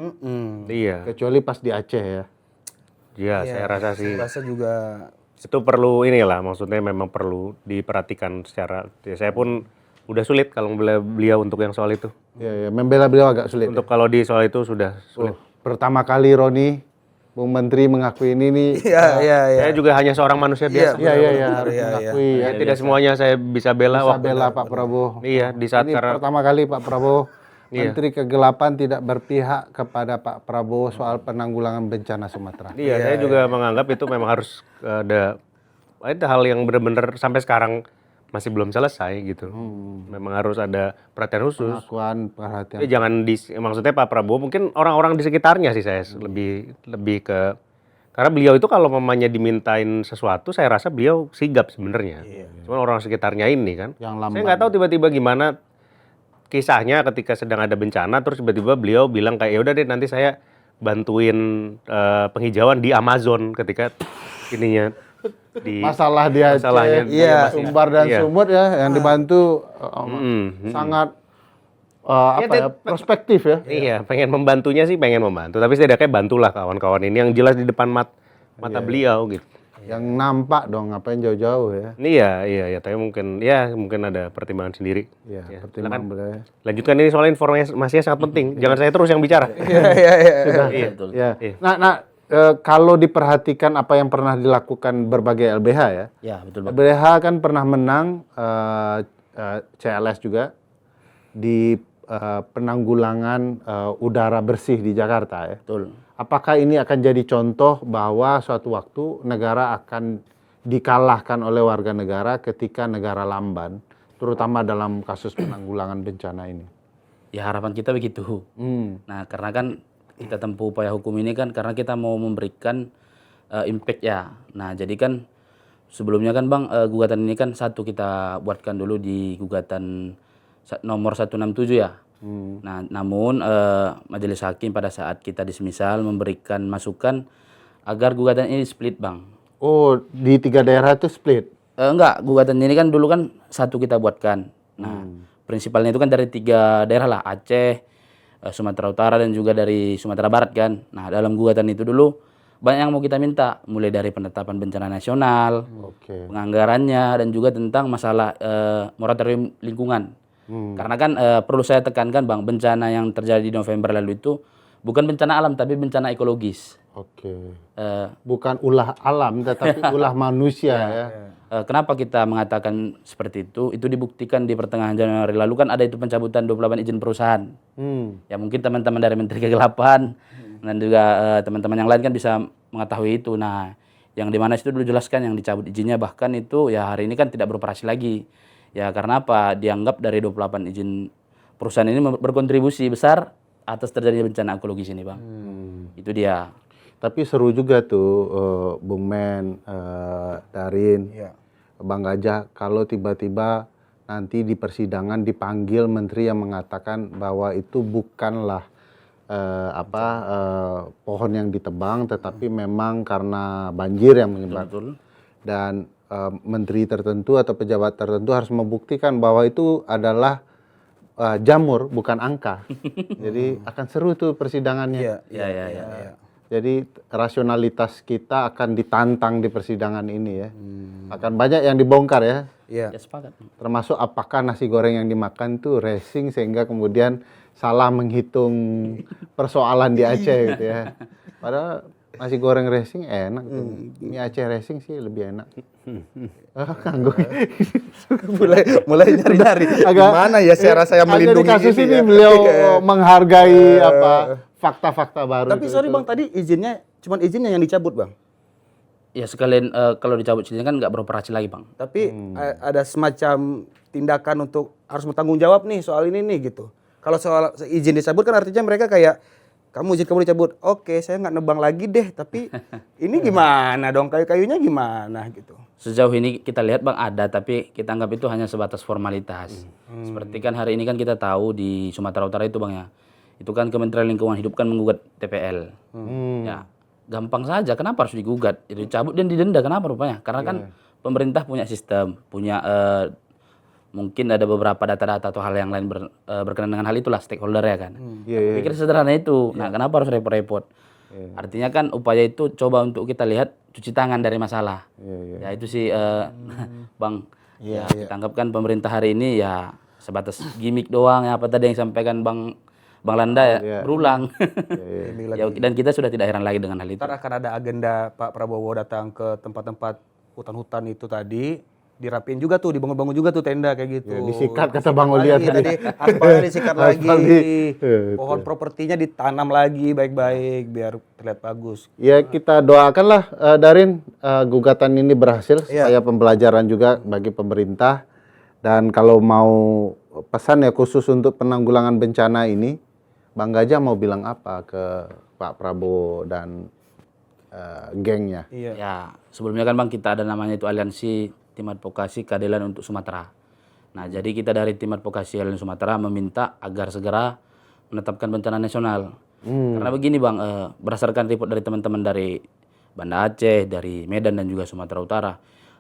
Iya.
kecuali pas di Aceh ya.
Iya, saya rasa sih
Saya rasa juga
itu perlu inilah, maksudnya memang perlu diperhatikan secara. Ya, saya pun udah sulit kalau membela beliau untuk yang soal itu.
Ya, membela beliau agak sulit.
Untuk kalau di soal itu sudah sulit.
Pertama kali Roni, Bung Menteri mengakui ini nih.
iya.
Saya juga hanya seorang manusia biasa.
Iya, harus mengakui ya.
Tidak semuanya saya bisa bela.
Bisa bela Pak Prabowo.
Iya, di saat
Ini
karena
pertama kali Pak Prabowo, Menteri Kegelapan tidak berpihak kepada Pak Prabowo soal penanggulangan bencana Sumatera.
iya, saya juga menganggap itu memang harus ada hal yang benar-benar sampai sekarang masih belum selesai gitu. Memang harus ada perhatian khusus.
Pengakuan, perhatian.
Tapi jangan maksudnya Pak Prabowo mungkin orang-orang di sekitarnya sih saya lebih ke, karena beliau itu kalau mamanya dimintain sesuatu saya rasa beliau sigap sebenarnya. Cuma orang sekitarnya ini kan.
Yang lamban.
Saya nggak tahu tiba-tiba gimana kisahnya ketika sedang ada bencana terus tiba-tiba beliau bilang kayak ya udah deh nanti saya bantuin penghijauan di Amazon ketika ininya di
Masalah di Aceh,
masalahnya
Iya.
Sumbar dan
Iya.
Sumut ya yang dibantu sangat prospektif ya.
Iya, pengen membantunya sih pengen membantu, tapi setidaknya bantulah kawan-kawan ini yang jelas di depan mata beliau gitu.
Yang nampak dong, ngapain jauh-jauh ya.
Iya, tapi mungkin ada pertimbangan sendiri.
Iya,
Ya,
pertimbangan
silakan.
beliau.
Lanjutkan ini soalnya informasinya sangat penting. Jangan saya terus yang bicara.
Iya, betul.
Ya.
Iya.
Nah, kalau diperhatikan apa yang pernah dilakukan berbagai LBH ya.
Ya, betul Bang.
LBH kan pernah menang CLS juga di penanggulangan udara bersih di Jakarta ya.
Betul.
Apakah ini akan jadi contoh bahwa suatu waktu negara akan dikalahkan oleh warga negara ketika negara lamban, terutama dalam kasus penanggulangan bencana ini?
Ya harapan kita begitu. Nah, karena kan kita tempuh upaya hukum ini kan karena kita mau memberikan impact ya. Nah, jadi kan sebelumnya kan Bang, gugatan ini kan satu kita buatkan dulu di gugatan nomor 167 ya. Nah, namun majelis hakim pada saat kita disemisal memberikan masukan agar gugatan ini split Bang.
Oh, di 3 daerah itu split?
Enggak, gugatan ini kan dulu kan satu kita buatkan. Nah, prinsipalnya itu kan dari 3 daerah lah, Aceh, Sumatera Utara dan juga dari Sumatera Barat kan. Nah, dalam gugatan itu dulu banyak yang mau kita minta, mulai dari penetapan bencana nasional,
Oke.
penganggarannya dan juga tentang masalah moratorium lingkungan. Karena kan perlu saya tekankan Bang, bencana yang terjadi di November lalu itu bukan bencana alam tapi bencana ekologis.
Oke. Bukan ulah alam, tetapi ulah manusia ya.
Kenapa kita mengatakan seperti itu? Itu dibuktikan di pertengahan Januari lalu kan ada itu pencabutan 28 izin perusahaan. Ya mungkin teman-teman dari Menteri Kegelapan dan juga teman-teman yang lain kan bisa mengetahui itu. Nah, yang di mana itu dulu jelaskan yang dicabut izinnya bahkan itu ya hari ini kan tidak beroperasi lagi. Ya karena apa? Dianggap dari 28 izin perusahaan ini berkontribusi besar atas terjadinya bencana ekologis ini, Bang. Itu dia.
Tapi seru juga tuh Bung Men, Darin, Bang Gajah, kalau tiba-tiba nanti di persidangan dipanggil menteri yang mengatakan bahwa itu bukanlah pohon yang ditebang, tetapi memang karena banjir yang menyebabkan. Dan menteri tertentu atau pejabat tertentu harus membuktikan bahwa itu adalah jamur bukan angka. Jadi akan seru tuh persidangannya.
Iya.
Jadi rasionalitas kita akan ditantang di persidangan ini ya. Akan banyak yang dibongkar ya.
Iya.
Ya sepakat.
Termasuk apakah nasi goreng yang dimakan tuh racing sehingga kemudian salah menghitung persoalan di Aceh gitu ya. Padahal nasi goreng racing enak tuh. Mie Aceh racing sih lebih enak. Kanggo.
mulai nyari-nyari. Gimana ya saya melindungi
Jadi kasus ini
ya.
beliau menghargai fakta-fakta baru.
Tapi sorry Bang, tadi cuman izinnya yang dicabut Bang.
Ya sekalian kalau dicabut izinnya kan nggak beroperasi lagi, Bang.
Tapi ada semacam tindakan untuk harus bertanggung jawab nih soal ini nih gitu. Kalau soal izin dicabut kan artinya mereka kayak izin kamu dicabut. Oke, saya nggak nebang lagi deh. Tapi ini gimana dong? Kayu-kayunya gimana gitu?
Sejauh ini kita lihat Bang ada, tapi kita anggap itu hanya sebatas formalitas. Seperti kan hari ini kan kita tahu di Sumatera Utara itu Bang ya. Itu kan Kementerian Lingkungan Hidup kan menggugat TPL. Ya, gampang saja. Kenapa harus digugat? Itu dicabut dan didenda. Kenapa rupanya? Karena kan pemerintah punya sistem, punya mungkin ada beberapa data-data atau hal yang lain berkenaan dengan hal itulah stakeholder ya kan. Pikir sederhana itu. Nah, kenapa harus repot-repot? Artinya kan upaya itu coba untuk kita lihat cuci tangan dari masalah. Ya itu sih Bang. Kita anggapkan pemerintah hari ini ya sebatas gimmick doang ya apa tadi yang disampaikan Bang Landa ya berulang. Ya, dan kita sudah tidak heran lagi dengan hal itu.
Ntar akan ada agenda Pak Prabowo datang ke tempat-tempat hutan-hutan itu tadi, dirapiin juga tuh, dibangun-bangun juga tuh tenda kayak gitu.
Disikat kata Bang Olia tadi.
Aspalnya disikat lagi.
Aspal
Pohon propertinya ditanam lagi baik-baik biar terlihat bagus.
Ya kita doakanlah Darin gugatan ini berhasil supaya pembelajaran juga bagi pemerintah. Dan kalau mau pesan ya khusus untuk penanggulangan bencana ini, Bang Gajah mau bilang apa ke Pak Prabowo dan gengnya?
Ya, sebelumnya kan Bang kita ada namanya itu aliansi Tim Advokasi Keadilan untuk Sumatera. Nah, jadi kita dari Tim Advokasi Keadilan Sumatera meminta agar segera menetapkan bencana nasional. Karena begini Bang, berdasarkan report dari teman-teman dari Banda Aceh, dari Medan dan juga Sumatera Utara,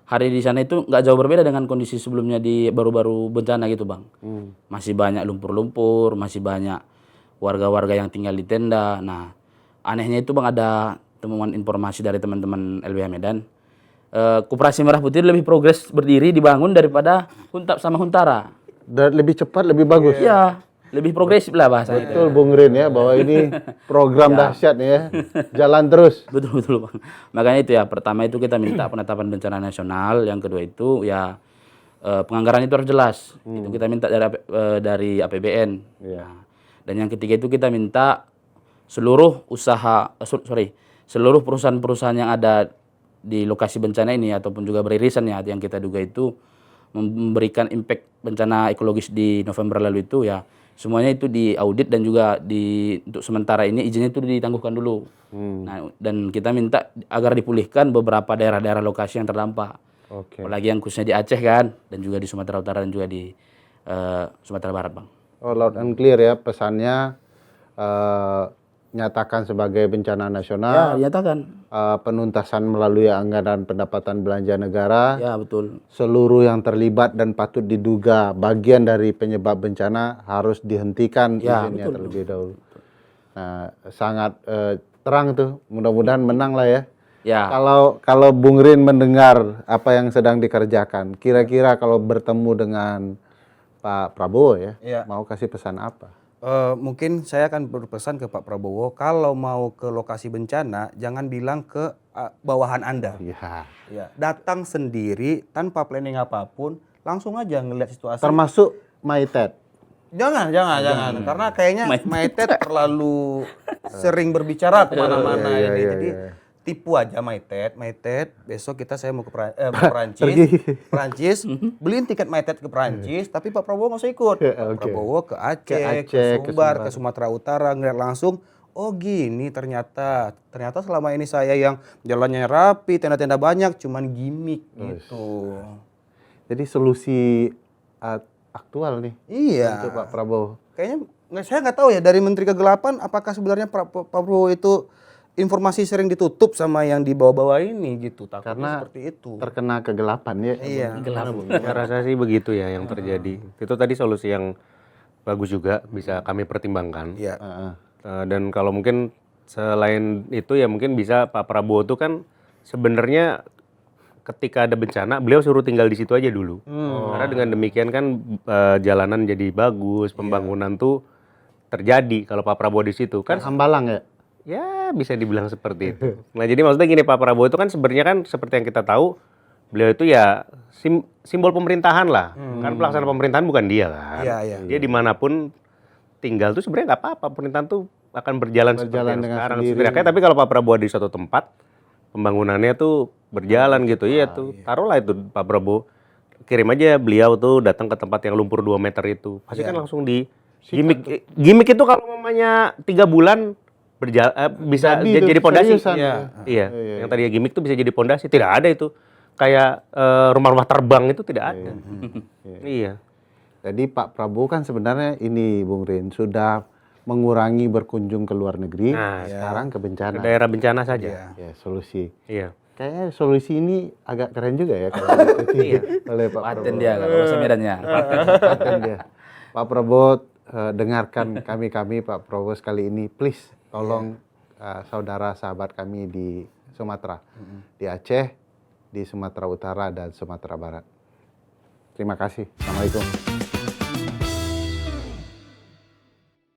hari di sana itu nggak jauh berbeda dengan kondisi sebelumnya di baru-baru bencana gitu Bang. Masih banyak lumpur-lumpur, masih banyak warga-warga yang tinggal di tenda. Nah, anehnya itu Bang, ada temuan informasi dari teman-teman LBH Medan. Koperasi Merah Putih lebih progres berdiri dibangun daripada Huntap sama Huntara.
Dan lebih cepat, lebih bagus.
Iya, lebih progresif lah bahasanya.
Betul Bung Rin ya, bahwa ini program dahsyat nih ya. Jalan terus.
Betul betul Bang. Makanya itu ya, pertama itu kita minta penetapan bencana nasional, yang kedua itu ya penganggaran itu harus jelas. Itu kita minta dari APBN. Nah, dan yang ketiga itu kita minta seluruh seluruh perusahaan-perusahaan yang ada di lokasi bencana ini ataupun juga beririsan ya, yang kita duga itu memberikan impact bencana ekologis di November lalu itu ya, semuanya itu diaudit dan juga untuk sementara ini izinnya itu ditangguhkan dulu. Nah, dan kita minta agar dipulihkan beberapa daerah-daerah lokasi yang terdampak. Apalagi yang khususnya di Aceh kan, dan juga di Sumatera Utara dan juga di Sumatera Barat Bang.
Oh, loud and clear ya pesannya, nyatakan sebagai bencana
Ya,
nasional,
dinyatakan.
penuntasan melalui anggaran pendapatan belanja negara,
Ya, betul.
seluruh yang terlibat dan patut diduga bagian dari penyebab bencana harus dihentikan
Ya,
izinnya
betul.
terlebih dahulu. Nah, sangat terang tuh, mudah-mudahan menang lah ya.
Ya.
Kalau Bung Rin mendengar apa yang sedang dikerjakan, kira-kira kalau bertemu dengan Pak Prabowo ya,
Iya.
mau kasih pesan apa?
Mungkin saya akan berpesan ke Pak Prabowo, kalau mau ke lokasi bencana jangan bilang ke bawahan Anda.
Iya.
Ya, datang sendiri tanpa planning apapun, langsung aja ngelihat situasi.
Termasuk Maitet.
Jangan. Karena kayaknya Maitet terlalu sering berbicara kemana-mana
Iya,
ini.
iya,
Jadi
iya.
tipu aja Maitet. Besok saya mau ke Perancis.
Pergi.
Perancis, beliin tiket Maitet ke Perancis, tapi Pak Prabowo nggak usah ikut.
Ya,
Pak
oke.
Prabowo ke Aceh,
Ke Aceh,
ke
ke
Sumbar,
Sumbar.
ke Sumatera Utara, ngeliat langsung. Oh gini ternyata selama ini saya yang jalannya rapi, tenda-tenda banyak, cuman gimmick gitu.
Jadi solusi aktual nih
Iya.
untuk Pak Prabowo.
Kayaknya saya nggak tahu ya dari Menteri Kegelapan apakah sebenarnya Pak Prabowo itu informasi sering ditutup sama yang dibawa-bawa ini gitu. Takutnya
Karena
seperti itu.
terkena kegelapan ya.
Iya.
Saya rasa sih begitu ya yang terjadi. Itu tadi solusi yang bagus juga bisa kami pertimbangkan.
Iya.
Dan kalau mungkin selain itu ya mungkin bisa Pak Prabowo itu kan sebenarnya ketika ada bencana beliau suruh tinggal di situ aja dulu. Karena dengan demikian kan jalanan jadi bagus, pembangunan tuh terjadi kalau Pak Prabowo di situ kan.
Hambalang ya.
Ya bisa dibilang seperti itu. Nah jadi maksudnya gini, Pak Prabowo itu kan sebenarnya kan seperti yang kita tahu beliau itu ya simbol pemerintahan lah. Kan pelaksana pemerintahan bukan dia kan.
Iya.
Dia dimanapun tinggal tuh sebenarnya nggak apa-apa, pemerintahan tuh akan berjalan seperti yang
dengan
sekarang.
sendiri.
Setidaknya tapi kalau Pak Prabowo di suatu tempat pembangunannya tuh berjalan gitu, iya tuh taruhlah itu Pak Prabowo kirim aja beliau tuh datang ke tempat yang lumpur 2 meter itu, pasti kan langsung di gimmick itu kalau mamanya 3 bulan bisa
Jadi
jadi
tuh,
pondasi.
seriusan.
Iya. Yang tadinya gimmick tuh bisa jadi pondasi, tidak ada itu. Kayak rumah-rumah terbang itu tidak ada. Iya.
Jadi Pak Prabowo kan sebenarnya ini Bung Rin sudah mengurangi berkunjung ke luar negeri, sekarang ke bencana.
Ke daerah bencana saja.
Ya, solusi.
Iya.
Kayaknya solusi ini agak keren juga ya kalau diikuti oleh Pak
Paten
Prabowo.
dia kalau bahasa Medannya.
Paten dia. Pak Prabowo dengarkan kami Pak Prabowo sekali ini, please tolong saudara sahabat kami di Sumatera, di Aceh, di Sumatera Utara dan Sumatera Barat. Terima kasih. Assalamualaikum.